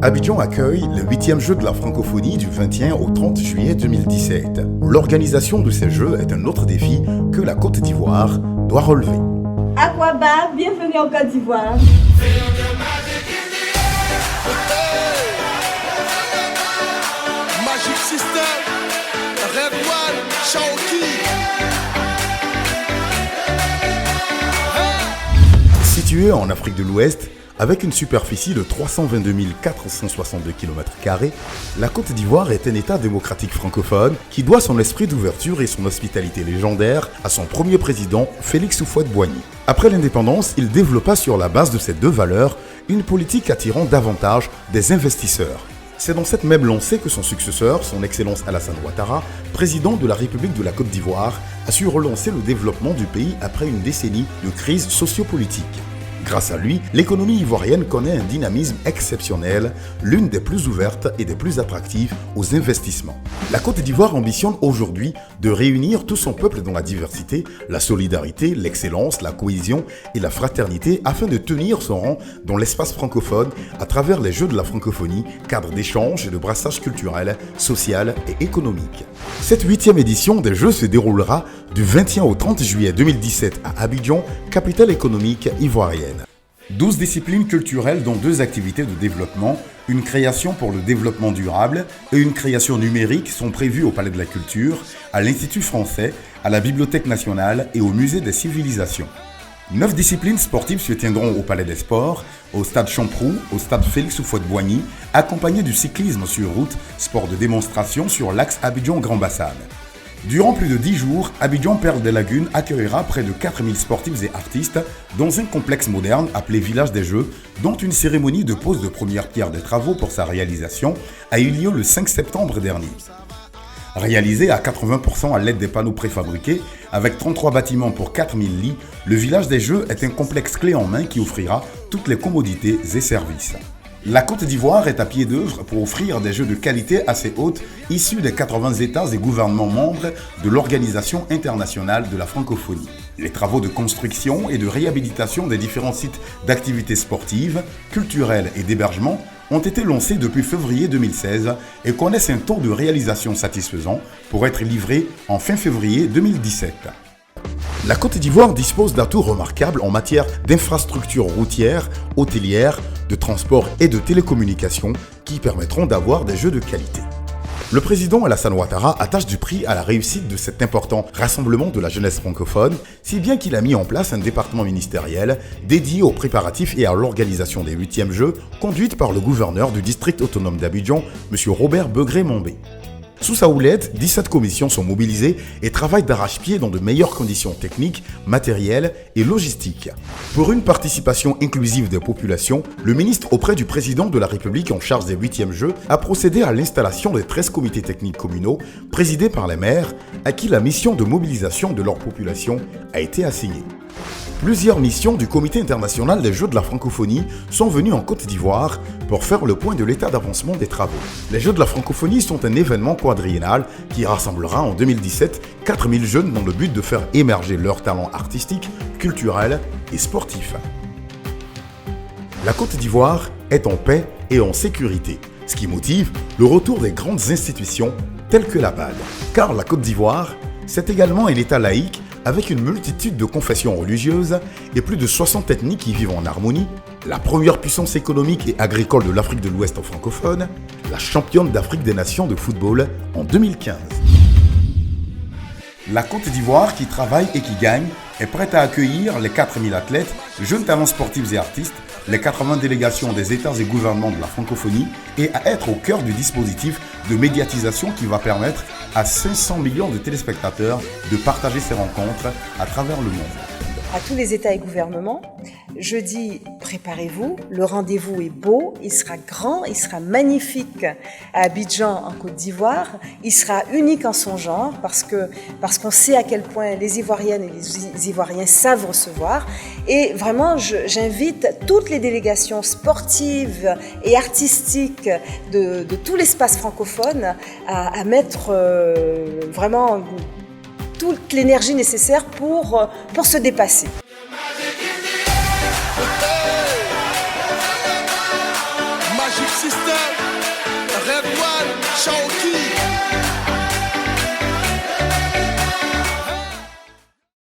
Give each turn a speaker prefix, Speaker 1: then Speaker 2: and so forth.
Speaker 1: Abidjan accueille le 8e jeu de la francophonie du 21 au 30 juillet 2017. L'organisation de ces jeux est un autre défi que la Côte d'Ivoire doit relever.
Speaker 2: Aquaba, bienvenue en Côte d'Ivoire.
Speaker 3: Magic System, Red One, Shaoki.
Speaker 1: Située en Afrique de l'Ouest, avec une superficie de 322 462 km², la Côte d'Ivoire est un État démocratique francophone qui doit son esprit d'ouverture et son hospitalité légendaire à son premier président, Félix Houphouët-Boigny. Après l'indépendance, il développa sur la base de ces deux valeurs une politique attirant davantage des investisseurs. C'est dans cette même lancée que son successeur, son Excellence Alassane Ouattara, président de la République de la Côte d'Ivoire, a su relancer le développement du pays après une décennie de crise sociopolitique. Grâce à lui, l'économie ivoirienne connaît un dynamisme exceptionnel, l'une des plus ouvertes et des plus attractives aux investissements. La Côte d'Ivoire ambitionne aujourd'hui de réunir tout son peuple dans la diversité, la solidarité, l'excellence, la cohésion et la fraternité afin de tenir son rang dans l'espace francophone à travers les Jeux de la francophonie, cadre d'échange et de brassage culturel, social et économique. Cette 8e édition des Jeux se déroulera du 21 au 30 juillet 2017 à Abidjan, capitale économique ivoirienne. 12 disciplines culturelles dont 2 activités de développement, une création pour le développement durable et une création numérique sont prévues au Palais de la Culture, à l'Institut français, à la Bibliothèque nationale et au Musée des civilisations. 9 disciplines sportives se tiendront au Palais des Sports, au Stade Champroux, au Stade Félix Houphouët-Boigny, accompagnées du cyclisme sur route, sport de démonstration sur l'axe Abidjan-Grand Bassam. Durant plus de 10 jours, Abidjan Perle des Lagunes accueillera près de 4000 sportifs et artistes dans un complexe moderne appelé Village des Jeux, dont une cérémonie de pose de première pierre des travaux pour sa réalisation a eu lieu le 5 septembre dernier. Réalisé à 80% à l'aide des panneaux préfabriqués, avec 33 bâtiments pour 4000 lits, le Village des Jeux est un complexe clé en main qui offrira toutes les commodités et services. La Côte d'Ivoire est à pied d'œuvre pour offrir des jeux de qualité à ses hôtes issus des 80 États et gouvernements membres de l'Organisation internationale de la francophonie. Les travaux de construction et de réhabilitation des différents sites d'activités sportives, culturelles et d'hébergement ont été lancés depuis février 2016 et connaissent un taux de réalisation satisfaisant pour être livrés en fin février 2017. La Côte d'Ivoire dispose d'atouts remarquables en matière d'infrastructures routières, hôtelières, de transport et de télécommunications qui permettront d'avoir des jeux de qualité. Le président Alassane Ouattara attache du prix à la réussite de cet important rassemblement de la jeunesse francophone, si bien qu'il a mis en place un département ministériel dédié aux préparatifs et à l'organisation des 8e Jeux, conduite par le gouverneur du district autonome d'Abidjan, M. Robert Begré-Mombé. Sous sa houlette, 17 commissions sont mobilisées et travaillent d'arrache-pied dans de meilleures conditions techniques, matérielles et logistiques. Pour une participation inclusive des populations, le ministre auprès du président de la République en charge des 8e Jeux a procédé à l'installation des 13 comités techniques communaux présidés par les maires à qui la mission de mobilisation de leur population a été assignée. Plusieurs missions du Comité international des Jeux de la francophonie sont venues en Côte d'Ivoire pour faire le point de l'état d'avancement des travaux. Les Jeux de la francophonie sont un événement quadriennal qui rassemblera en 2017 4000 jeunes dans le but de faire émerger leurs talents artistiques, culturels et sportifs. La Côte d'Ivoire est en paix et en sécurité, ce qui motive le retour des grandes institutions telles que la BAD. Car la Côte d'Ivoire, c'est également un État laïque avec une multitude de confessions religieuses et plus de 60 ethnies qui vivent en harmonie, la première puissance économique et agricole de l'Afrique de l'Ouest francophone, la championne d'Afrique des Nations de football en 2015. La Côte d'Ivoire qui travaille et qui gagne est prête à accueillir les 4000 athlètes, jeunes talents sportifs et artistes, les 80 délégations des États et gouvernements de la francophonie et à être au cœur du dispositif de médiatisation qui va permettre à 500 millions de téléspectateurs de partager ces rencontres à travers le monde.
Speaker 2: À tous les États et gouvernements, je dis préparez-vous, le rendez-vous est beau, il sera grand, il sera magnifique à Abidjan en Côte d'Ivoire, il sera unique en son genre parce qu'on sait à quel point les Ivoiriennes et les Ivoiriens savent recevoir et vraiment j'invite toutes les délégations sportives et artistiques de tout l'espace francophone à mettre vraiment toute l'énergie nécessaire pour se dépasser.